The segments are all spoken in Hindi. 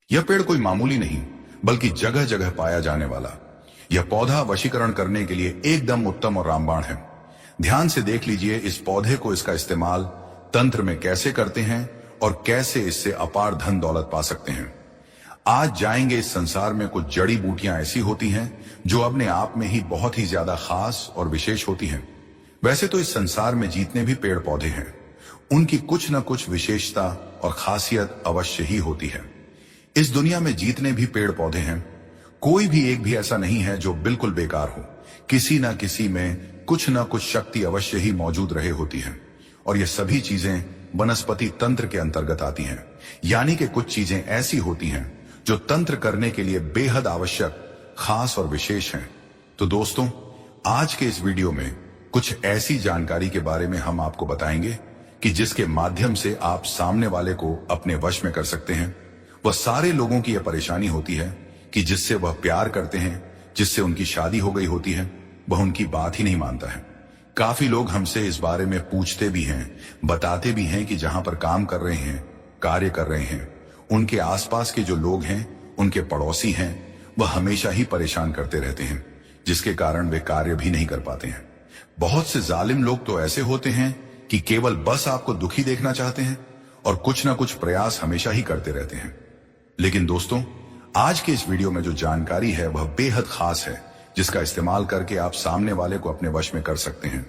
यह पेड़ कोई मामूली नहीं बल्कि जगह जगह पाया जाने वाला यह पौधा वशीकरण करने के लिए एकदम उत्तम और रामबाण है। ध्यान से देख लीजिए इस पौधे को, इसका इस्तेमाल तंत्र में कैसे करते हैं और कैसे इससे अपार धन दौलत पा सकते हैं। आज जाएंगे इस संसार में कुछ जड़ी बूटियां ऐसी होती हैं जो अपने आप में ही बहुत ही ज्यादा खास और विशेष होती हैं। वैसे तो इस संसार में जितने भी पेड़ पौधे हैं उनकी कुछ न कुछ विशेषता और खासियत अवश्य ही होती है। इस दुनिया में जितने भी पेड़ पौधे हैं कोई भी एक भी ऐसा नहीं है जो बिल्कुल बेकार हो। किसी न किसी में कुछ न कुछ शक्ति अवश्य ही मौजूद रहे होती है और ये सभी चीजें वनस्पति तंत्र के अंतर्गत आती हैं। यानी कि कुछ चीजें ऐसी होती हैं जो तंत्र करने के लिए बेहद आवश्यक, खास और विशेष हैं। तो दोस्तों, आज के इस वीडियो में कुछ ऐसी जानकारी के बारे में हम आपको बताएंगे कि जिसके माध्यम से आप सामने वाले को अपने वश में कर सकते हैं। वह सारे लोगों की यह परेशानी होती है कि जिससे वह प्यार करते हैं, जिससे उनकी शादी हो गई होती है, वह उनकी बात ही नहीं मानता है। काफी लोग हमसे इस बारे में पूछते भी हैं, बताते भी हैं कि जहां पर काम कर रहे हैं, कार्य कर रहे हैं, उनके आसपास के जो लोग हैं, उनके पड़ोसी हैं, वह हमेशा ही परेशान करते रहते हैं, जिसके कारण वे कार्य भी नहीं कर पाते हैं। बहुत से जालिम लोग तो ऐसे होते हैं कि केवल बस आपको दुखी देखना चाहते हैं और कुछ ना कुछ प्रयास हमेशा ही करते रहते हैं। लेकिन दोस्तों, आज के इस वीडियो में जो जानकारी है वह बेहद खास है, जिसका इस्तेमाल करके आप सामने वाले को अपने वश में कर सकते हैं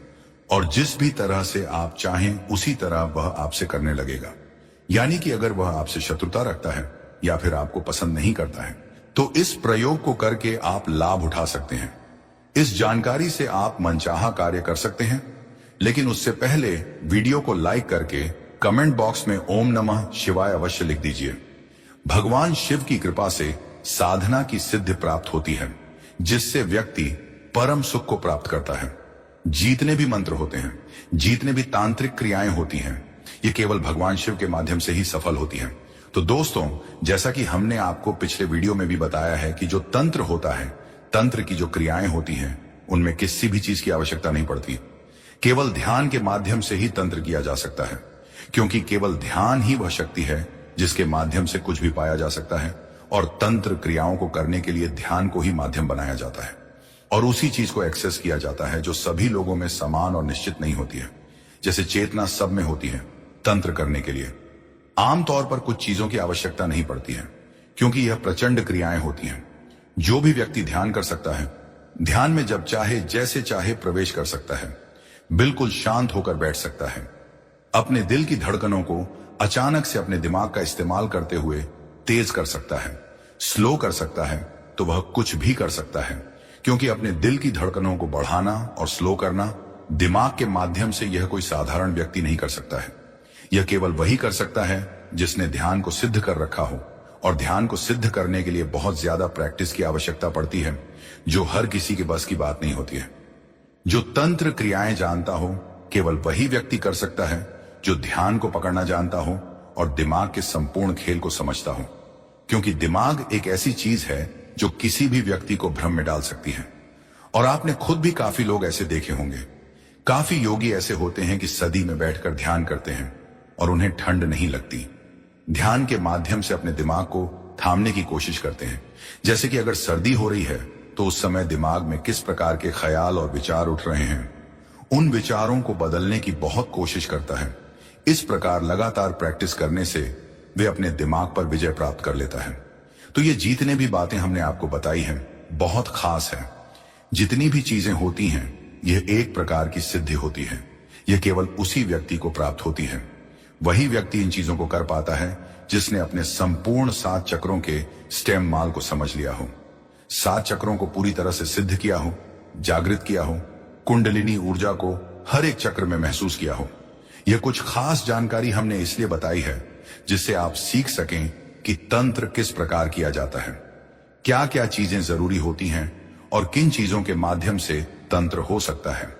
और जिस भी तरह से आप चाहें उसी तरह वह आपसे करने लगेगा। यानी कि अगर वह आपसे शत्रुता रखता है या फिर आपको पसंद नहीं करता है तो इस प्रयोग को करके आप लाभ उठा सकते हैं। इस जानकारी से आप मनचाहा कार्य कर सकते हैं। लेकिन उससे पहले वीडियो को लाइक करके कमेंट बॉक्स में ओम नमः शिवाय अवश्य लिख दीजिए। भगवान शिव की कृपा से साधना की सिद्धि प्राप्त होती है, जिससे व्यक्ति परम सुख को प्राप्त करता है। जितने भी मंत्र होते हैं, जितने भी तांत्रिक क्रियाएं होती हैं, ये केवल भगवान शिव के माध्यम से ही सफल होती हैं। तो दोस्तों, जैसा कि हमने आपको पिछले वीडियो में भी बताया है कि जो तंत्र होता है, तंत्र की जो क्रियाएं होती हैं, उनमें किसी भी चीज की आवश्यकता नहीं पड़ती। केवल ध्यान के माध्यम से ही तंत्र किया जा सकता है, क्योंकि केवल ध्यान ही वह शक्ति है जिसके माध्यम से कुछ भी पाया जा सकता है और तंत्र क्रियाओं को करने के लिए ध्यान को ही माध्यम बनाया जाता है और उसी चीज को एक्सेस किया जाता है जो सभी लोगों में समान और निश्चित नहीं होती है। जैसे चेतना सब में होती है, तंत्र करने के लिए आमतौर पर कुछ चीजों की आवश्यकता नहीं पड़ती है, क्योंकि यह प्रचंड क्रियाएं होती हैं। जो भी व्यक्ति ध्यान कर सकता है, ध्यान में जब चाहे जैसे चाहे प्रवेश कर सकता है, बिल्कुल शांत होकर बैठ सकता है। अपने दिल की धड़कनों को अचानक से अपने दिमाग का इस्तेमाल करते हुए तेज कर सकता है, स्लो कर सकता है, तो वह कुछ भी कर सकता है, क्योंकि अपने दिल की धड़कनों को बढ़ाना और स्लो करना दिमाग के माध्यम से यह कोई साधारण व्यक्ति नहीं कर सकता है। यह केवल वही कर सकता है जिसने ध्यान को सिद्ध कर रखा हो, और ध्यान को सिद्ध करने के लिए बहुत ज्यादा प्रैक्टिस की आवश्यकता पड़ती है, जो हर किसी के बस की बात नहीं होती है। जो तंत्र क्रियाएं जानता हो केवल वही व्यक्ति कर सकता है जो ध्यान को पकड़ना जानता हो और दिमाग के संपूर्ण खेल को समझता हो, क्योंकि दिमाग एक ऐसी चीज है जो किसी भी व्यक्ति को भ्रम में डाल सकती है। और आपने खुद भी काफी लोग ऐसे देखे होंगे। काफी योगी ऐसे होते हैं कि सदी में बैठकर ध्यान करते हैं और उन्हें ठंड नहीं लगती। ध्यान के माध्यम से अपने दिमाग को थामने की कोशिश करते हैं। जैसे कि अगर सर्दी हो रही है तो उस समय दिमाग में किस प्रकार के ख्याल और विचार उठ रहे हैं, उन विचारों को बदलने की बहुत कोशिश करता है। इस प्रकार लगातार प्रैक्टिस करने से वे अपने दिमाग पर विजय प्राप्त कर लेता है। तो ये जितने भी बातें हमने आपको बताई हैं बहुत खास है। जितनी भी चीजें होती हैं यह एक प्रकार की सिद्धि होती है। यह केवल उसी व्यक्ति को प्राप्त होती है। वही व्यक्ति इन चीजों को कर पाता है जिसने अपने संपूर्ण 7 चक्रों के स्टेम माल को समझ लिया हो, 7 चक्रों को पूरी तरह से सिद्ध किया हो, जागृत किया हो, कुंडलिनी ऊर्जा को हर एक चक्र में महसूस किया हो। यह कुछ खास जानकारी हमने इसलिए बताई है जिससे आप सीख सकें कि तंत्र किस प्रकार किया जाता है, क्या क्या चीजें जरूरी होती हैं और किन चीजों के माध्यम से तंत्र हो सकता है।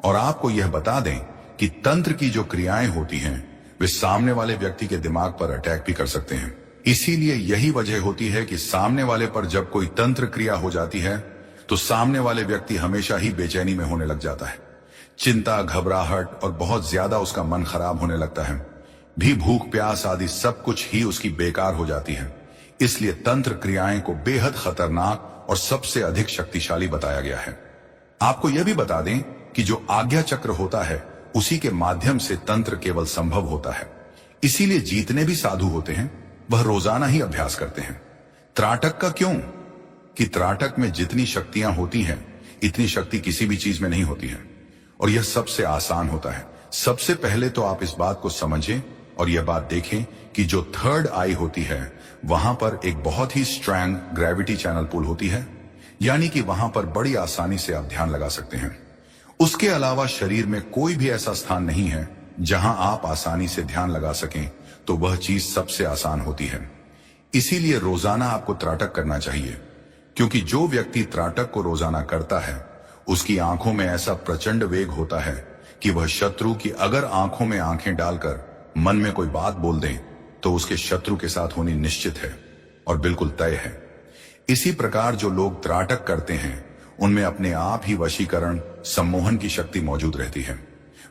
और आपको यह बता दें कि तंत्र की जो क्रियाएं होती हैं वे सामने वाले व्यक्ति के दिमाग पर अटैक भी कर सकते हैं। इसीलिए यही वजह होती है कि सामने वाले पर जब कोई तंत्र क्रिया हो जाती है तो सामने वाले व्यक्ति हमेशा ही बेचैनी में होने लग जाता है। चिंता, घबराहट और बहुत ज्यादा उसका मन खराब होने लगता है। भी भूख प्यास आदि सब कुछ ही उसकी बेकार हो जाती है। इसलिए तंत्र क्रियाएं को बेहद खतरनाक और सबसे अधिक शक्तिशाली बताया गया है। आपको यह भी बता दें कि जो आज्ञा चक्र होता है उसी के माध्यम से तंत्र केवल संभव होता है। इसीलिए जितने भी साधु होते हैं वह रोजाना ही अभ्यास करते हैं। त्राटक का क्यों? कि त्राटक में जितनी शक्तियां होती हैं इतनी शक्ति किसी भी चीज में नहीं होती है, और यह सबसे आसान होता है। सबसे पहले तो आप इस बात को समझें और यह बात देखें कि जो थर्ड आई होती है वहां पर एक बहुत ही स्ट्रॉन्ग ग्रेविटी चैनल पुल होती है, यानी कि वहां पर बड़ी आसानी से आप ध्यान लगा सकते हैं। उसके अलावा शरीर में कोई भी ऐसा स्थान नहीं है जहां आप आसानी से ध्यान लगा सकें, तो वह चीज सबसे आसान होती है। इसीलिए रोजाना आपको त्राटक करना चाहिए, क्योंकि जो व्यक्ति त्राटक को रोजाना करता है उसकी आंखों में ऐसा प्रचंड वेग होता है कि वह शत्रु की अगर आंखों में आंखें डालकर मन में कोई बात बोल दें तो उसके शत्रु के साथ होनी निश्चित है और बिल्कुल तय है। इसी प्रकार जो लोग त्राटक करते हैं उनमें अपने आप ही वशीकरण, सम्मोहन की शक्ति मौजूद रहती है।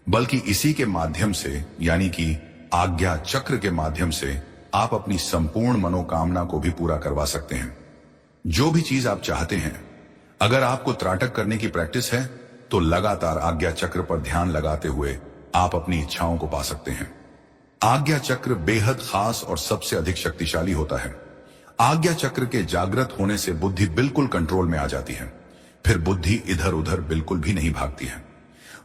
बल्कि इसी के माध्यम से, यानी कि आज्ञा चक्र के माध्यम से, आप अपनी संपूर्ण मनोकामना को भी पूरा करवा सकते हैं। जो भी चीज आप चाहते हैं, अगर आपको त्राटक करने की प्रैक्टिस है तो लगातार आज्ञा चक्र पर ध्यान लगाते हुए आप अपनी इच्छाओं को पा सकते हैं। आज्ञा चक्र बेहद खास और सबसे अधिक शक्तिशाली होता है। आज्ञा चक्र के जागृत होने से बुद्धि बिल्कुल कंट्रोल में आ जाती है। फिर बुद्धि इधर उधर बिल्कुल भी नहीं भागती है।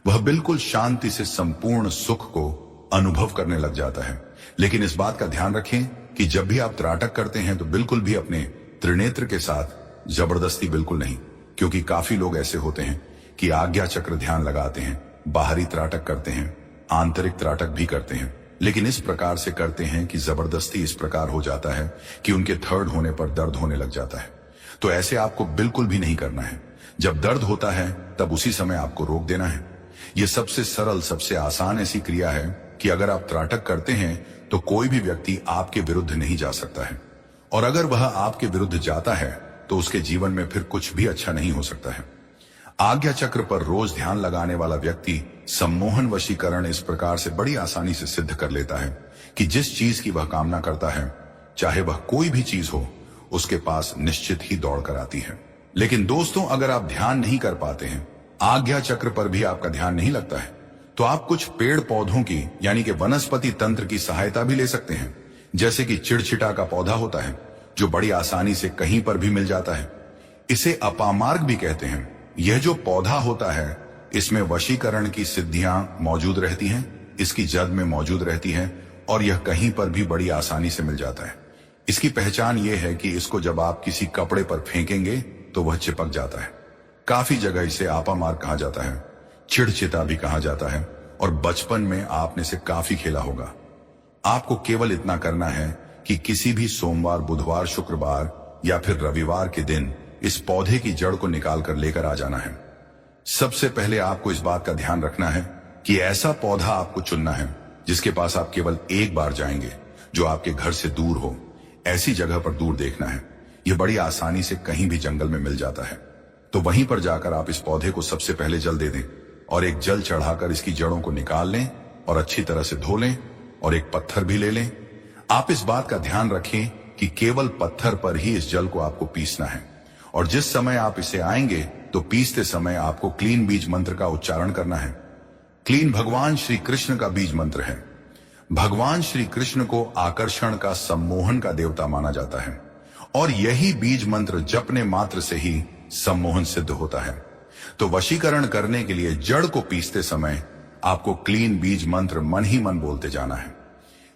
वह बिल्कुल शांति से संपूर्ण सुख को अनुभव करने लग जाता है। लेकिन इस बात का ध्यान रखें कि जब भी आप त्राटक करते हैं तो बिल्कुल भी अपने त्रिनेत्र के साथ जबरदस्ती बिल्कुल नहीं, क्योंकि काफी लोग ऐसे होते हैं कि आज्ञा चक्र ध्यान लगाते हैं, बाहरी त्राटक करते हैं, आंतरिक त्राटक भी करते हैं, लेकिन इस प्रकार से करते हैं कि जबरदस्ती इस प्रकार हो जाता है कि उनके थर्ड होने पर दर्द होने लग जाता है। तो ऐसे आपको बिल्कुल भी नहीं करना है। जब दर्द होता है तब उसी समय आपको रोक देना है। यह सबसे सरल, सबसे आसान ऐसी क्रिया है कि अगर आप त्राटक करते हैं तो कोई भी व्यक्ति आपके विरुद्ध नहीं जा सकता है, और अगर वह आपके विरुद्ध जाता है तो उसके जीवन में फिर कुछ भी अच्छा नहीं हो सकता है। आज्ञा चक्र पर रोज ध्यान लगाने वाला व्यक्ति सम्मोहन वशीकरण इस प्रकार से बड़ी आसानी से सिद्ध कर लेता है कि जिस चीज की वह कामना करता है, चाहे वह कोई भी चीज हो, उसके पास निश्चित ही दौड़ कर आती है। लेकिन दोस्तों, अगर आप ध्यान नहीं कर पाते हैं, आज्ञा चक्र पर भी आपका ध्यान नहीं लगता है, तो आप कुछ पेड़ पौधों की, यानी कि वनस्पति तंत्र की सहायता भी ले सकते हैं। जैसे कि चिड़चिटा का पौधा होता है जो बड़ी आसानी से कहीं पर भी मिल जाता है। इसे अपामार्ग भी कहते हैं। यह जो पौधा होता है इसमें वशीकरण की सिद्धियां मौजूद रहती हैं, इसकी जड़ में मौजूद रहती है, और यह कहीं पर भी बड़ी आसानी से मिल जाता है। इसकी पहचान यह है कि इसको जब आप किसी कपड़े पर फेंकेंगे तो वह चिपक जाता है। काफी जगह इसे आपामार्ग कहा जाता है, चिड़चिता भी कहा जाता है, और बचपन में आपने इसे काफी खेला होगा। आपको केवल इतना करना है कि किसी भी सोमवार, बुधवार, शुक्रवार या फिर रविवार के दिन इस पौधे की जड़ को निकाल कर लेकर आ जाना है। सबसे पहले आपको इस बात का ध्यान रखना है कि ऐसा पौधा आपको चुनना है जिसके पास आप केवल एक बार जाएंगे, जो आपके घर से दूर हो। ऐसी जगह पर दूर देखना है। यह बड़ी आसानी से कहीं भी जंगल में मिल जाता है। तो वहीं पर जाकर आप इस पौधे को सबसे पहले जल दे दें और एक जल चढ़ाकर इसकी जड़ों को निकाल लें और अच्छी तरह से धो लें, और एक पत्थर भी ले लें। आप इस बात का ध्यान रखें कि केवल पत्थर पर ही इस जल को आपको पीसना है, और जिस समय आप इसे आएंगे तो पीसते समय आपको क्लीन बीज मंत्र का उच्चारण करना है। क्लीन भगवान श्री कृष्ण का बीज मंत्र है। भगवान श्री कृष्ण को आकर्षण का, सम्मोहन का देवता माना जाता है, और यही बीज मंत्र जपने मात्र से ही सम्मोहन सिद्ध होता है। तो वशीकरण करने के लिए जड़ को पीसते समय आपको क्लीन बीज मंत्र मन ही मन बोलते जाना है।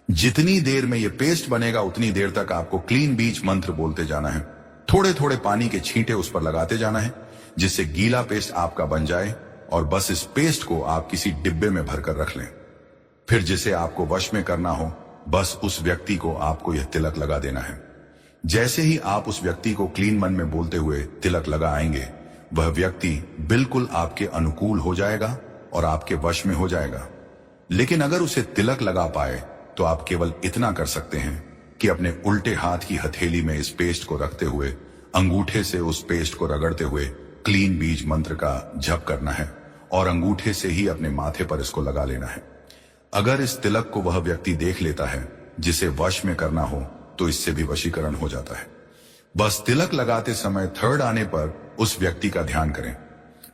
जितनी देर में यह पेस्ट बनेगा उतनी देर तक आपको क्लीन बीज मंत्र बोलते जाना है। थोड़े थोड़े पानी के छींटे उस पर लगाते जाना है, जिससे गीला पेस्ट आपका बन जाए, और बस इस पेस्ट को आप किसी डिब्बे में भरकर रख लें। फिर जिसे आपको वश में करना हो, बस उस व्यक्ति को आपको यह तिलक लगा देना है। जैसे ही आप उस व्यक्ति को क्लीन मन में बोलते हुए तिलक लगा आएंगे, वह व्यक्ति बिल्कुल आपके अनुकूल हो जाएगा और आपके वश में हो जाएगा। लेकिन अगर उसे तिलक लगा पाए तो आप केवल इतना कर सकते हैं कि अपने उल्टे हाथ की हथेली में इस पेस्ट को रखते हुए अंगूठे से उस पेस्ट को रगड़ते हुए क्लीन बीज मंत्र का जप करना है, और अंगूठे से ही अपने माथे पर इसको लगा लेना है। अगर इस तिलक को वह व्यक्ति देख लेता है जिसे वश में करना हो, तो इससे भी वशीकरण हो जाता है। बस तिलक लगाते समय थर्ड आने पर उस व्यक्ति का ध्यान करें।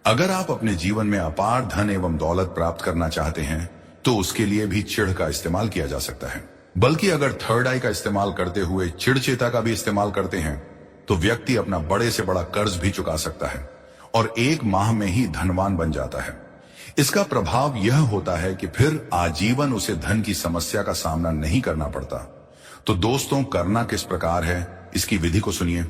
अगर आप अपने जीवन में अपार धन एवं दौलत प्राप्त करना चाहते हैं तो उसके लिए भी चिढ़ का इस्तेमाल किया जा सकता है। बल्कि अगर थर्ड आई का इस्तेमाल करते हुए चिड़चेता का भी इस्तेमाल करते हैं तो व्यक्ति अपना बड़े से बड़ा कर्ज भी चुका सकता है और 1 माह में ही धनवान बन जाता है। इसका प्रभाव यह होता है कि फिर आजीवन उसे धन की समस्या का सामना नहीं करना पड़ता। तो दोस्तों, करना किस प्रकार है, इसकी विधि को सुनिए।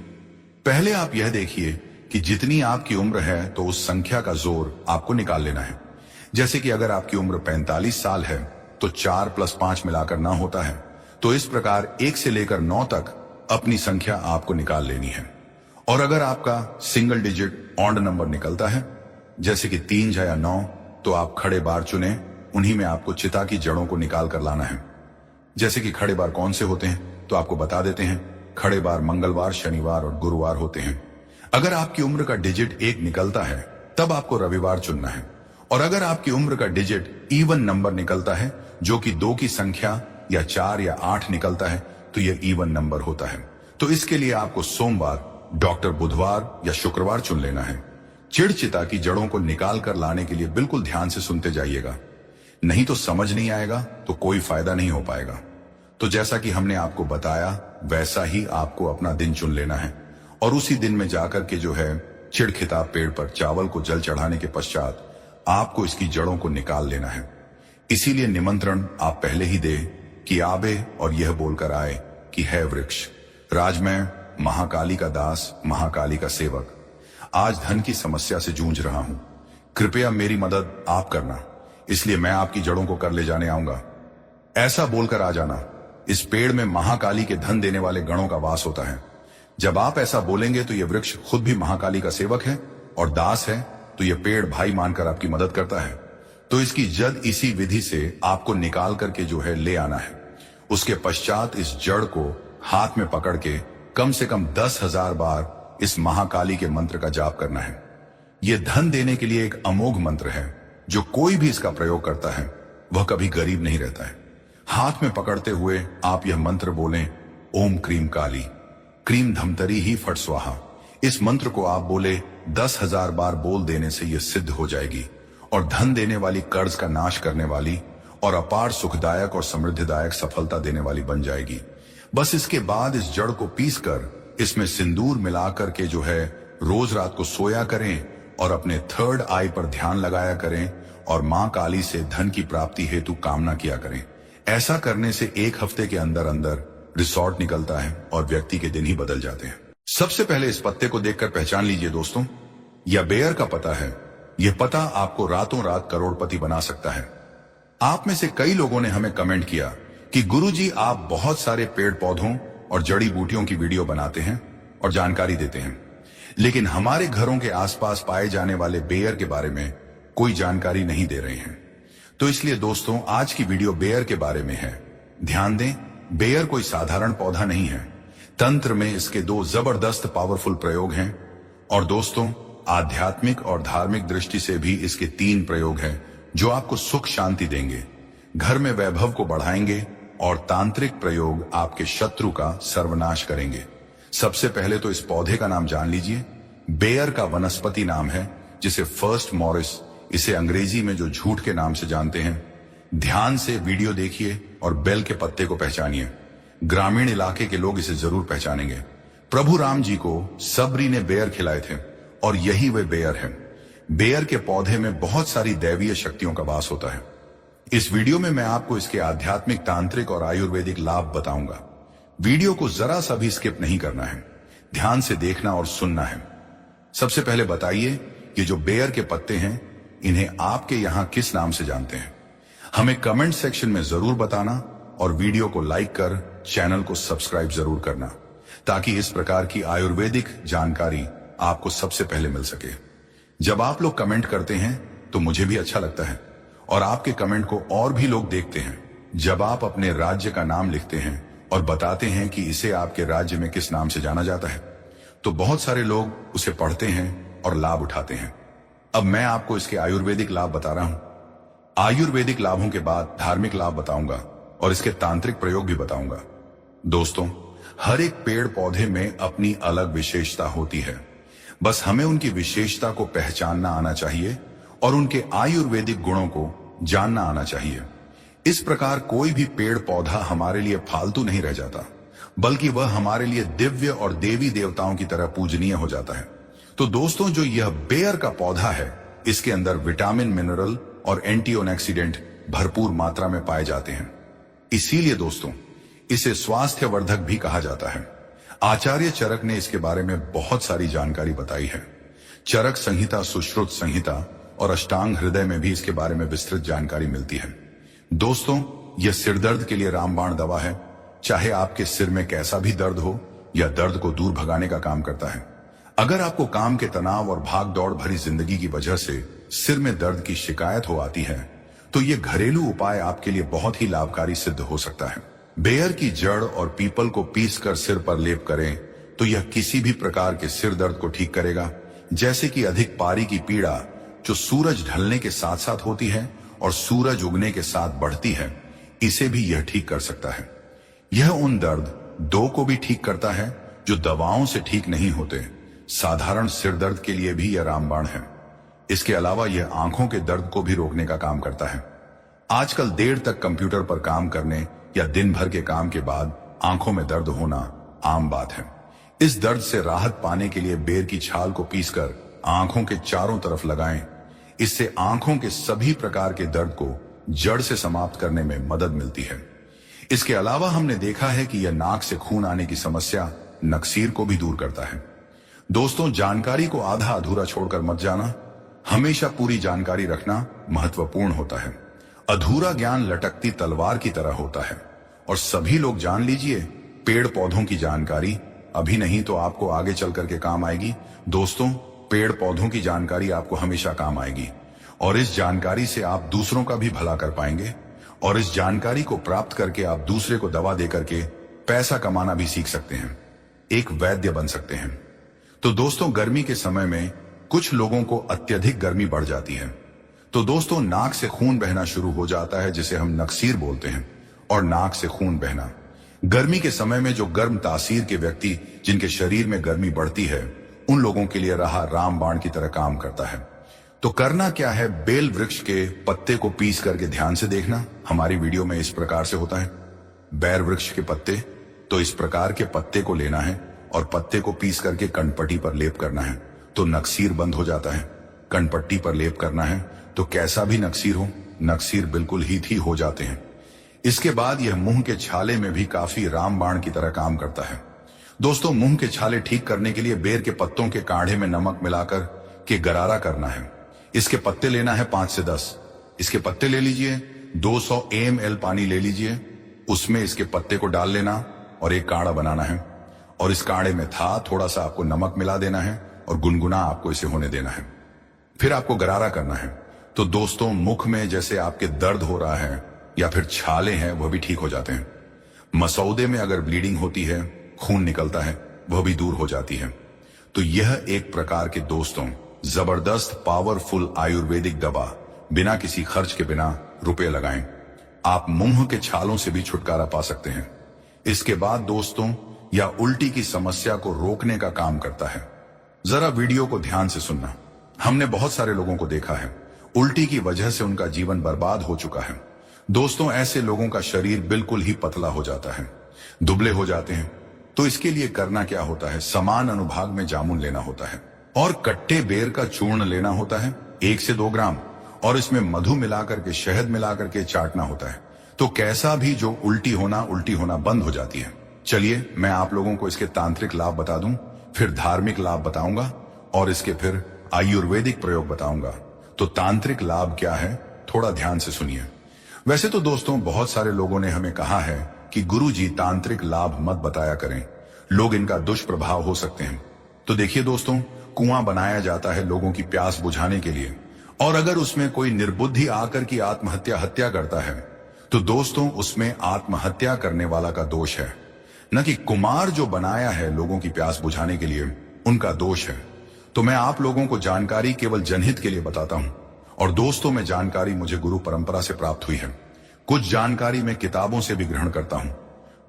पहले आप यह देखिए कि जितनी आपकी उम्र है तो उस संख्या का जोर आपको निकाल लेना है। जैसे कि अगर आपकी उम्र 45 साल है तो 4 + 5 मिलाकर 9 होता है। तो इस प्रकार 1 से लेकर 9 तक अपनी संख्या आपको निकाल लेनी है। और अगर आपका सिंगल डिजिट ऑड नंबर निकलता है, जैसे कि 3 या 9, तो आप खड़े बार चुने, उन्हीं में आपको चिता की जड़ों को निकाल कर लाना है। जैसे कि खड़े बार कौन से होते हैं तो आपको बता देते हैं। खड़े बार मंगलवार, शनिवार और गुरुवार होते हैं। अगर आपकी उम्र का डिजिट 1 निकलता है तब आपको रविवार चुनना है। और अगर आपकी उम्र का डिजिट इवन नंबर निकलता है, जो कि 2 की संख्या या 4 या 8 निकलता है, तो यह इवन नंबर होता है। तो इसके लिए आपको सोमवार, डॉक्टर बुधवार या शुक्रवार चुन लेना है। चिड़चिता की जड़ों को निकाल कर लाने के लिए बिल्कुल ध्यान से सुनते जाइएगा, नहीं तो समझ नहीं आएगा तो कोई फायदा नहीं हो पाएगा। तो जैसा कि हमने आपको बताया वैसा ही आपको अपना दिन चुन लेना है और उसी दिन में जाकर के जो है चिड़खिताब पेड़ पर चावल को जल चढ़ाने के पश्चात आपको इसकी जड़ों को निकाल लेना है। इसीलिए निमंत्रण आप पहले ही दे कि आबे और यह बोलकर आए कि है वृक्ष, राजमय, महाकाली का दास, महाकाली का सेवक, आज धन की समस्या से जूझ रहा हूं, कृपया मेरी मदद आप करना, इसलिए मैं आपकी जड़ों को कर ले जाने आऊंगा। ऐसा बोलकर आ जाना। इस पेड़ में महाकाली के धन देने वाले गणों का वास होता है। जब आप ऐसा बोलेंगे तो यह वृक्ष खुद भी महाकाली का सेवक है और दास है, तो यह पेड़ भाई मानकर आपकी मदद करता है। तो इसकी जड़ इसी विधि से आपको निकाल करके जो है ले आना है। उसके पश्चात इस जड़ को हाथ में पकड़ के कम से कम 10,000 बार इस महाकाली के मंत्र का जाप करना है। यह धन देने के लिए एक अमोघ मंत्र है। जो कोई भी इसका प्रयोग करता है वह कभी गरीब नहीं रहता है। हाथ में पकड़ते हुए आप यह मंत्र बोलें, ओम क्रीम काली, क्रीम धमतरी ही फट स्वाहा। इस मंत्र को आप बोले 10,000 बार बोल देने से यह सिद्ध हो जाएगी और धन देने वाली, कर्ज का नाश करने वाली और अपार सुखदायक और समृद्धिदायक सफलता देने वाली बन जाएगी। बस इसके बाद इस जड़ को पीसकर इसमें सिंदूर मिलाकर के जो है रोज रात को सोया करें और अपने थर्ड आई पर ध्यान लगाया करें और मां काली से धन की प्राप्ति हेतु कामना किया करें। ऐसा करने से 1 हफ्ते के अंदर अंदर रिसॉर्ट निकलता है और व्यक्ति के दिन ही बदल जाते हैं। सबसे पहले इस पत्ते को देखकर पहचान लीजिए दोस्तों, यह बेयर का पत्ता है। यह पत्ता आपको रातों रात करोड़पति बना सकता है। आप में से कई लोगों ने हमें कमेंट किया कि गुरुजी आप बहुत सारे पेड़ पौधों और जड़ी बूटियों की वीडियो बनाते हैं और जानकारी देते हैं, लेकिन हमारे घरों के आसपास पाए जाने वाले बेयर के बारे में कोई जानकारी नहीं दे रहे हैं। तो इसलिए दोस्तों आज की वीडियो बेयर के बारे में है। ध्यान दें, बेयर कोई साधारण पौधा नहीं है। तंत्र में इसके 2 जबरदस्त पावरफुल प्रयोग हैं और दोस्तों आध्यात्मिक और धार्मिक दृष्टि से भी इसके 3 प्रयोग हैं जो आपको सुख शांति देंगे, घर में वैभव को बढ़ाएंगे और तांत्रिक प्रयोग आपके शत्रु का सर्वनाश करेंगे। सबसे पहले तो इस पौधे का नाम जान लीजिए। बेयर का वनस्पति नाम है जिसे फर्स्ट मॉरिस, इसे अंग्रेजी में जो झूठ के नाम से जानते हैं। ध्यान से वीडियो देखिए और बेल के पत्ते को पहचानिए। ग्रामीण इलाके के लोग इसे जरूर पहचानेंगे। प्रभु राम जी को सबरी ने बेयर खिलाए थे और यही वे बेयर है। बेयर के पौधे में बहुत सारी दैवीय शक्तियों का वास होता है। इस वीडियो में मैं आपको इसके आध्यात्मिक, तांत्रिक और आयुर्वेदिक लाभ बताऊंगा। वीडियो को जरा सा भी स्किप नहीं करना है, ध्यान से देखना और सुनना है। सबसे पहले बताइए कि जो बेयर के पत्ते हैं इन्हें आपके यहां किस नाम से जानते हैं? हमें कमेंट सेक्शन में जरूर बताना और वीडियो को लाइक कर चैनल को सब्सक्राइब जरूर करना ताकि इस प्रकार की आयुर्वेदिक जानकारी आपको सबसे पहले मिल सके। जब आप लोग कमेंट करते हैं तो मुझे भी अच्छा लगता है और आपके कमेंट को और भी लोग देखते हैं। जब आप अपने राज्य का नाम लिखते हैं और बताते हैं कि इसे आपके राज्य में किस नाम से जाना जाता है, तो बहुत सारे लोग उसे पढ़ते हैं और लाभ उठाते हैं। अब मैं आपको इसके आयुर्वेदिक लाभ बता रहा हूं। आयुर्वेदिक लाभों के बाद धार्मिक लाभ बताऊंगा और इसके तांत्रिक प्रयोग भी बताऊंगा। दोस्तों, हर एक पेड़ पौधे में अपनी अलग विशेषता होती है, बस हमें उनकी विशेषता को पहचानना आना चाहिए और उनके आयुर्वेदिक गुणों को जानना आना चाहिए। इस प्रकार कोई भी पेड़ पौधा हमारे लिए फालतू नहीं रह जाता, बल्कि वह हमारे लिए दिव्य और देवी देवताओं की तरह पूजनीय हो जाता है। तो दोस्तों, जो यह बेर का पौधा है, इसके अंदर विटामिन, मिनरल और एंटीऑक्सीडेंट भरपूर मात्रा में पाए जाते हैं। इसीलिए दोस्तों, इसे स्वास्थ्यवर्धक भी कहा जाता है। आचार्य चरक ने इसके बारे में बहुत सारी जानकारी बताई है। चरक संहिता, सुश्रुत संहिता और अष्टांग हृदय में भी इसके बारे में विस्तृत जानकारी मिलती है। दोस्तों, यह सिरदर्द के लिए रामबाण दवा है। चाहे आपके सिर में कैसा भी दर्द हो, यह दर्द को दूर भगाने का काम करता है। अगर आपको काम के तनाव और भाग दौड़ भरी जिंदगी की वजह से सिर में दर्द की शिकायत हो आती है, तो यह घरेलू उपाय आपके लिए बहुत ही लाभकारी सिद्ध हो सकता है। बेर की जड़ और पीपल को पीसकर सिर पर लेप करें तो यह किसी भी प्रकार के सिर दर्द को ठीक करेगा, जैसे कि अधिक पारी की पीड़ा जो सूरज ढलने के साथ साथ होती है और सूरज उगने के साथ बढ़ती है, इसे भी यह ठीक कर सकता है। यह उन दर्द को भी ठीक करता है जो दवाओं से ठीक नहीं होते। साधारण सिर दर्द के लिए भी यह रामबाण है। इसके अलावा यह आंखों के दर्द को भी रोकने का काम करता है। आजकल देर तक कंप्यूटर पर काम करने या दिन भर के काम के बाद आंखों में दर्द होना आम बात है। इस दर्द से राहत पाने के लिए बेर की छाल को पीसकर आंखों के चारों तरफ लगाएं। इससे आंखों के सभी प्रकार के दर्द को जड़ से समाप्त करने में मदद मिलती है। इसके अलावा हमने देखा है कि यह नाक से खून आने की समस्या, नक्सीर को भी दूर करता है। दोस्तों, जानकारी को आधा अधूरा छोड़कर मत जाना। हमेशा पूरी जानकारी रखना महत्वपूर्ण होता है। अधूरा ज्ञान लटकती तलवार की तरह होता है। और सभी लोग जान लीजिए, पेड़ पौधों की जानकारी अभी नहीं तो आपको आगे चल करके काम आएगी। दोस्तों, पेड़ पौधों की जानकारी आपको हमेशा काम आएगी और इस जानकारी से आप दूसरों का भी भला कर पाएंगे और इस जानकारी को प्राप्त करके आप दूसरे को दवा दे करके पैसा कमाना भी सीख सकते हैं, एक वैद्य बन सकते हैं। तो दोस्तों, गर्मी के समय में कुछ लोगों को अत्यधिक गर्मी बढ़ जाती है, तो दोस्तों नाक से खून बहना शुरू हो जाता है, जिसे हम नक्सीर बोलते हैं। और नाक से खून बहना गर्मी के समय में जो गर्म तासीर के व्यक्ति जिनके शरीर में गर्मी बढ़ती है, उन लोगों के लिए रहा रामबाण की तरह काम करता है। तो करना क्या है, बेल वृक्ष के पत्ते को पीस करके ध्यान से देखना। हमारी वीडियो में इस प्रकार से होता है। बैर वृक्ष के पत्ते, तो इस प्रकार के पत्ते को लेना है और पत्ते को पीस करके कनपट्टी पर लेप करना है, तो नक्सीर बंद हो जाता है। कनपट्टी पर लेप करना है तो कैसा भी नक्सीर हो, नक्सीर बिल्कुल ही हो जाते हैं। इसके बाद यह मुंह के छाले में भी काफी रामबाण की तरह काम करता है। दोस्तों, मुंह के छाले ठीक करने के लिए बेर के पत्तों के काढ़े में नमक मिलाकर के गरारा करना है। इसके पत्ते लेना है 5 से 10। इसके पत्ते ले लीजिए, 200 ml पानी ले लीजिए, उसमें इसके पत्ते को डाल लेना और एक काढ़ा बनाना है। और इस काढ़े में थोड़ा सा आपको नमक मिला देना है और गुनगुना आपको इसे होने देना है। फिर आपको गरारा करना है। तो दोस्तों, मुख में जैसे आपके दर्द हो रहा है या फिर छाले हैं, वह भी ठीक हो जाते हैं। मसौदे में अगर ब्लीडिंग होती है, खून निकलता है, वह भी दूर हो जाती है। तो यह एक प्रकार के दोस्तों जबरदस्त पावरफुल आयुर्वेदिक दवा, बिना किसी खर्च के, बिना रुपए लगाएं, आप मुंह के छालों से भी छुटकारा पा सकते हैं। इसके बाद दोस्तों, या उल्टी की समस्या को रोकने का काम करता है। जरा वीडियो को ध्यान से सुनना। हमने बहुत सारे लोगों को देखा है, उल्टी की वजह से उनका जीवन बर्बाद हो चुका है। दोस्तों, ऐसे लोगों का शरीर बिल्कुल ही पतला हो जाता है, दुबले हो जाते हैं। तो इसके लिए करना क्या होता है, समान अनुभाग में जामुन लेना होता है और कट्टे बेर का चूर्ण लेना होता है 1 से 2 ग्राम, और इसमें मधु मिलाकर के, शहद मिलाकर के चाटना होता है। तो कैसा भी जो उल्टी होना बंद हो जाती है। चलिए, मैं आप लोगों को इसके तांत्रिक लाभ बता दूं, फिर धार्मिक लाभ बताऊंगा और इसके फिर आयुर्वेदिक प्रयोग बताऊंगा। तो तांत्रिक लाभ क्या है, थोड़ा ध्यान से सुनिए। वैसे तो दोस्तों, बहुत सारे लोगों ने हमें कहा है कि गुरुजी तांत्रिक लाभ मत बताया करें, लोग इनका दुष्प्रभाव हो सकते हैं। तो देखिए दोस्तों, कुआं बनाया जाता है लोगों की प्यास बुझाने के लिए, और अगर उसमें कोई निर्बुद्धि आकर की हत्या करता है, तो दोस्तों उसमें आत्महत्या करने वाला का दोष है, न कि कुमार जो बनाया है लोगों की प्यास बुझाने के लिए, उनका दोष है। तो मैं आप लोगों को जानकारी केवल जनहित के लिए बताता हूं। और दोस्तों, मैं जानकारी मुझे गुरु परंपरा से प्राप्त हुई है। कुछ जानकारी मैं किताबों से भी ग्रहण करता हूं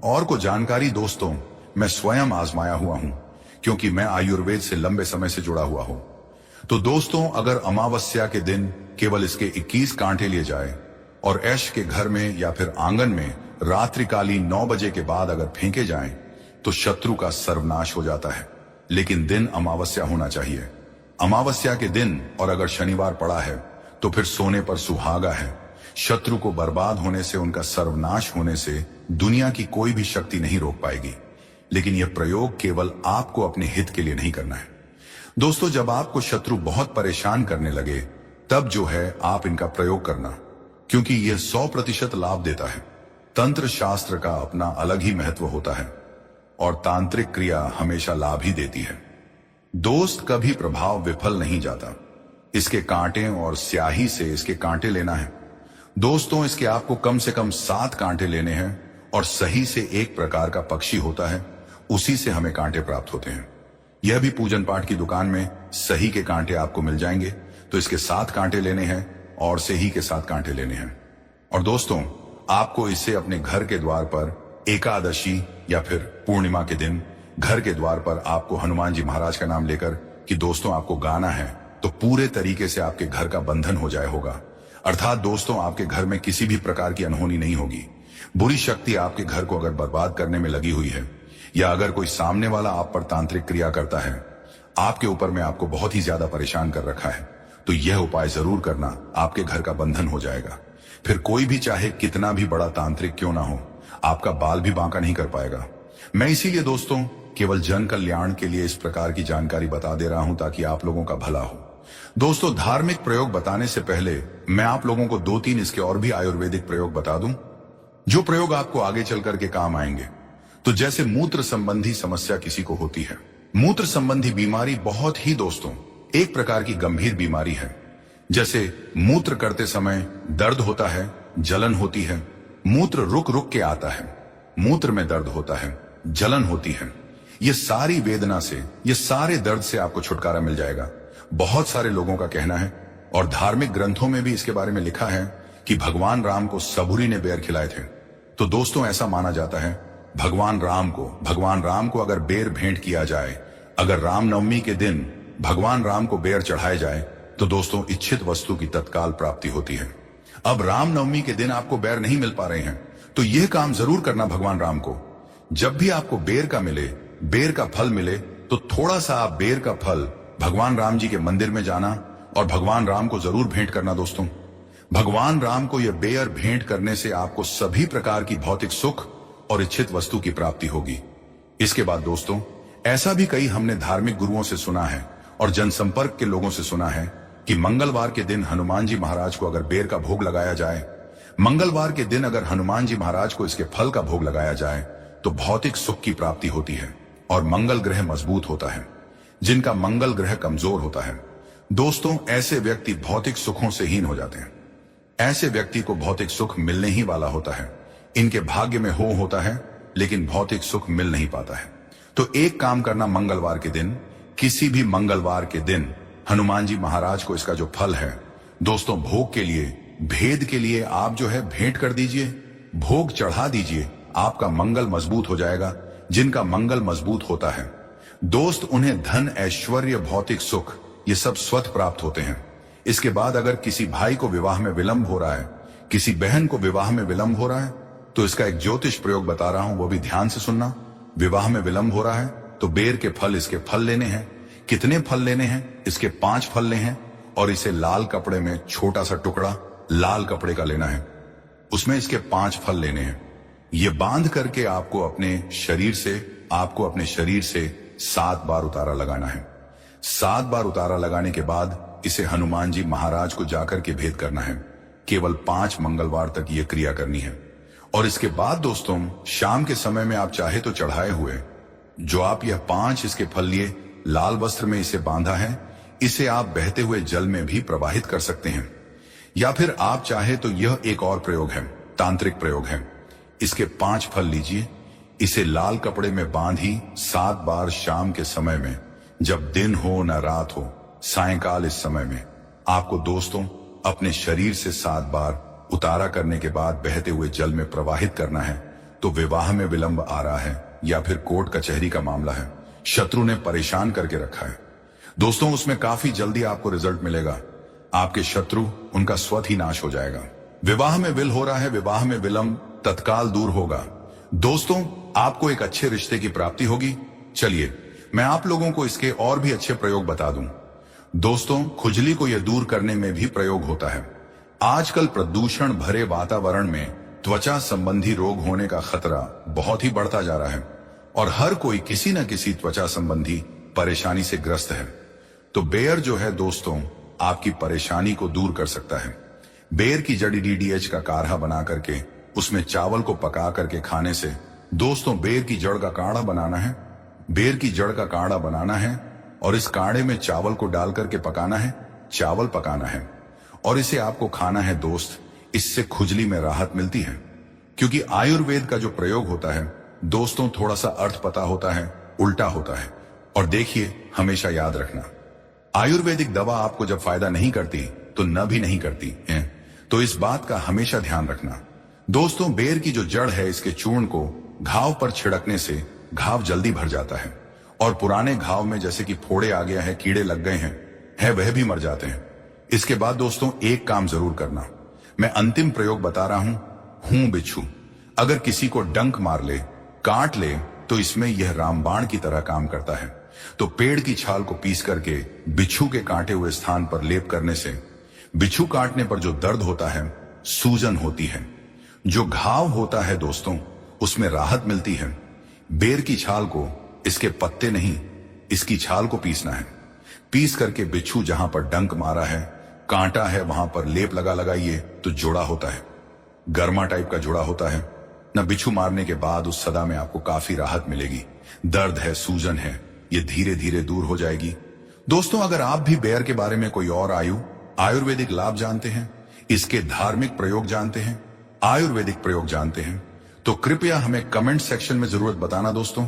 और कुछ जानकारी दोस्तों मैं स्वयं आजमाया हुआ हूं, क्योंकि मैं आयुर्वेद से लंबे समय से जुड़ा हुआ हूं। तो दोस्तों, अगर अमावस्या के दिन केवल इसके 21 कांटे लिए जाए और ऐश के घर में या फिर आंगन में रात्रिकालीन 9 बजे के बाद अगर फेंके जाएं, तो शत्रु का सर्वनाश हो जाता है। लेकिन दिन अमावस्या होना चाहिए। अमावस्या के दिन और अगर शनिवार पड़ा है तो फिर सोने पर सुहागा है। शत्रु को बर्बाद होने से, उनका सर्वनाश होने से दुनिया की कोई भी शक्ति नहीं रोक पाएगी। लेकिन यह प्रयोग केवल आपको अपने हित के लिए नहीं करना है। दोस्तों, जब आपको शत्रु बहुत परेशान करने लगे, तब जो है आप इनका प्रयोग करना, क्योंकि यह 100% लाभ देता है। तंत्र शास्त्र का अपना अलग ही महत्व होता है और तांत्रिक क्रिया हमेशा लाभ ही देती है। दोस्त, कभी प्रभाव विफल नहीं जाता। इसके कांटे और स्याही से इसके कांटे लेना है। दोस्तों, इसके आपको कम से कम 7 कांटे लेने हैं और सही से एक प्रकार का पक्षी होता है, उसी से हमें कांटे प्राप्त होते हैं। यह भी पूजन पाठ की दुकान में सही के कांटे आपको मिल जाएंगे। तो इसके 7 कांटे लेने हैं और सही के 7 कांटे लेने हैं। और दोस्तों, आपको इसे अपने घर के द्वार पर एकादशी या फिर पूर्णिमा के दिन घर के द्वार पर आपको हनुमान जी महाराज का नाम लेकर कि दोस्तों आपको गाना है, तो पूरे तरीके से आपके घर का बंधन हो जाए होगा। अर्थात दोस्तों, आपके घर में किसी भी प्रकार की अनहोनी नहीं होगी। बुरी शक्ति आपके घर को अगर बर्बाद करने में लगी हुई है, या अगर कोई सामने वाला आप पर तांत्रिक क्रिया करता है, आपके ऊपर में आपको बहुत ही ज्यादा परेशान कर रखा है, तो यह उपाय जरूर करना, आपके घर का बंधन हो जाएगा। फिर कोई भी चाहे कितना भी बड़ा तांत्रिक क्यों ना हो, आपका बाल भी बांका नहीं कर पाएगा। मैं इसीलिए दोस्तों केवल जन कल्याण के लिए इस प्रकार की जानकारी बता दे रहा हूं, ताकि आप लोगों का भला हो। दोस्तों, धार्मिक प्रयोग बताने से पहले मैं आप लोगों को 2-3 इसके और भी आयुर्वेदिक प्रयोग बता दूं, जो प्रयोग आपको आगे चल करके काम आएंगे। तो जैसे मूत्र संबंधी समस्या किसी को होती है, मूत्र संबंधी बीमारी बहुत ही दोस्तों एक प्रकार की गंभीर बीमारी है। जैसे मूत्र करते समय दर्द होता है, जलन होती है, मूत्र रुक रुक के आता है, मूत्र में दर्द होता है, जलन होती है, ये सारी वेदना से, ये सारे दर्द से आपको छुटकारा मिल जाएगा। बहुत सारे लोगों का कहना है और धार्मिक ग्रंथों में भी इसके बारे में लिखा है कि भगवान राम को सबुरी ने बेर खिलाए थे। तो दोस्तों, ऐसा माना जाता है भगवान राम को अगर बेर भेंट किया जाए, अगर रामनवमी के दिन भगवान राम को बेर चढ़ाए जाए, तो दोस्तों इच्छित वस्तु की तत्काल प्राप्ति होती है। अब रामनवमी के दिन आपको बेर नहीं मिल पा रहे हैं, तो यह काम जरूर करना भगवान राम को। जब भी आपको बेर का मिले, बेर का फल मिले, तो थोड़ा सा आप बेर का फल भगवान राम जी के मंदिर में जाना और भगवान राम को जरूर भेंट करना। दोस्तों, भगवान राम को यह बेर भेंट करने से आपको सभी प्रकार की भौतिक सुख और इच्छित वस्तु की प्राप्ति होगी। इसके बाद दोस्तों, ऐसा भी कई हमने धार्मिक गुरुओं से सुना है और जनसंपर्क के लोगों से सुना है कि मंगलवार के दिन हनुमान जी महाराज को अगर बेर का भोग लगाया जाए, मंगलवार के दिन अगर हनुमान जी महाराज को इसके फल का भोग लगाया जाए, तो भौतिक सुख की प्राप्ति होती है और मंगल ग्रह मजबूत होता है। जिनका मंगल ग्रह कमजोर होता है दोस्तों, ऐसे व्यक्ति भौतिक सुखों से हीन हो जाते हैं। ऐसे व्यक्ति को भौतिक सुख मिलने ही वाला होता है, इनके भाग्य में होता है, लेकिन भौतिक सुख मिल नहीं पाता है। तो एक काम करना, मंगलवार के दिन, किसी भी मंगलवार के दिन हनुमान जी महाराज को इसका जो फल है दोस्तों, भोग के लिए, भेद के लिए आप जो है भेंट कर दीजिए, भोग चढ़ा दीजिए, आपका मंगल मजबूत हो जाएगा। जिनका मंगल मजबूत होता है दोस्त, उन्हें धन, ऐश्वर्य, भौतिक सुख ये सब स्वतः प्राप्त होते हैं। इसके बाद अगर किसी भाई को विवाह में विलंब हो रहा है, किसी बहन को विवाह में विलंब हो रहा है, तो इसका एक ज्योतिष प्रयोग बता रहा हूं, वो भी ध्यान से सुनना। विवाह में विलंब हो रहा है तो बेर के फल, इसके फल लेने हैं। कितने फल लेने हैं? इसके 5 फल लेने हैं और इसे लाल कपड़े में छोटा सा टुकड़ा लाल कपड़े का लेना है, उसमें इसके 5 फल लेने हैं। ये बांध करके आपको अपने शरीर से 7 बार उतारा लगाना है। 7 बार उतारा लगाने के बाद इसे हनुमान जी महाराज को जाकर के भेंट करना है। केवल 5 मंगलवार तक ये क्रिया करनी है। और इसके बाद दोस्तों, शाम के समय में आप चाहे तो चढ़ाए हुए जो आप यह 5 इसके फल लिए लाल वस्त्र में इसे बांधा है, इसे आप बहते हुए जल में भी प्रवाहित कर सकते हैं। या फिर आप चाहे तो यह एक और प्रयोग है, तांत्रिक प्रयोग है। इसके 5 फल लीजिए, इसे लाल कपड़े में बांधी 7 बार शाम के समय में, जब दिन हो न रात हो, सायंकाल इस समय में आपको दोस्तों अपने शरीर से 7 बार उतारा करने के बाद बहते हुए जल में प्रवाहित करना है। तो विवाह में विलंब आ रहा है, या फिर कोर्ट कचहरी का मामला है, शत्रु ने परेशान करके रखा है, दोस्तों उसमें काफी जल्दी आपको रिजल्ट मिलेगा। आपके शत्रु, उनका स्वत ही नाश हो जाएगा। विवाह में विल हो रहा है, विवाह में विलंब तत्काल दूर होगा। दोस्तों आपको एक अच्छे रिश्ते की प्राप्ति होगी। चलिए मैं आप लोगों को इसके और भी अच्छे प्रयोग बता दूं। दोस्तों खुजली को यह दूर करने में भी प्रयोग होता है। आजकल प्रदूषण भरे वातावरण में त्वचा संबंधी रोग होने का खतरा बहुत ही बढ़ता जा रहा है और हर कोई किसी न किसी त्वचा संबंधी परेशानी से ग्रस्त है। तो बेर जो है दोस्तों आपकी परेशानी को दूर कर सकता है। बेर की जड़ी DDH का काढ़ा बना करके उसमें चावल को पका करके खाने से, दोस्तों बेर की जड़ का काढ़ा बनाना है, बेर की जड़ का काढ़ा बनाना है और इस काढ़े में चावल को डाल करके पकाना है, चावल पकाना है और इसे आपको खाना है दोस्त। इससे खुजली में राहत मिलती है। क्योंकि आयुर्वेद का जो प्रयोग होता है दोस्तों थोड़ा सा अर्थ पता होता है, उल्टा होता है। और देखिए हमेशा याद रखना, आयुर्वेदिक दवा आपको जब फायदा नहीं करती तो न भी नहीं करती है, तो इस बात का हमेशा ध्यान रखना। दोस्तों बेर की जो जड़ है इसके चूर्ण को घाव पर छिड़कने से घाव जल्दी भर जाता है और पुराने घाव में जैसे कि फोड़े आ गया है, कीड़े लग गए हैं, वह भी मर जाते हैं। इसके बाद दोस्तों एक काम जरूर करना, मैं अंतिम प्रयोग बता रहा हूं बिच्छू। अगर किसी को डंक मार ले, काट ले तो इसमें यह रामबाण की तरह काम करता है। तो पेड़ की छाल को पीस करके बिच्छू के काटे हुए स्थान पर लेप करने से बिच्छू काटने पर जो दर्द होता है, सूजन होती है, जो घाव होता है दोस्तों उसमें राहत मिलती है। बेर की छाल को, इसके पत्ते नहीं, इसकी छाल को पीसना है। पीस करके बिच्छू जहां पर डंक मारा है, कांटा है, वहां पर लेप लगाइए तो जोड़ा होता है, गर्मा टाइप का जोड़ा होता है ना। बिच्छू मारने के बाद उस सदा में आपको काफी राहत मिलेगी। दर्द है, सूजन है, ये धीरे धीरे दूर हो जाएगी। दोस्तों अगर आप भी बेर के बारे में कोई और आयुर्वेदिक लाभ जानते हैं, इसके धार्मिक प्रयोग जानते हैं, आयुर्वेदिक प्रयोग जानते हैं, तो कृपया हमें कमेंट सेक्शन में जरूर बताना दोस्तों,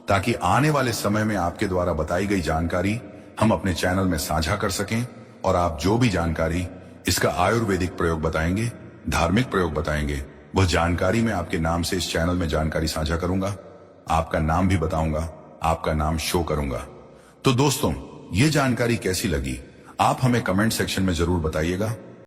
ताकि आने वाले समय में आपके द्वारा बताई गई जानकारी हम अपने चैनल में साझा कर सकें और आप जो भी जानकारी इसका आयुर्वेदिक प्रयोग बताएंगे, धार्मिक प्रयोग बताएंगे, वह जानकारी मैं आपके नाम से इस चैनल में जानकारी साझा करूंगा, आपका नाम भी बताऊंगा, आपका नाम शो करूंगा। तो दोस्तों ये जानकारी कैसी लगी आप हमें कमेंट सेक्शन में जरूर बताइएगा।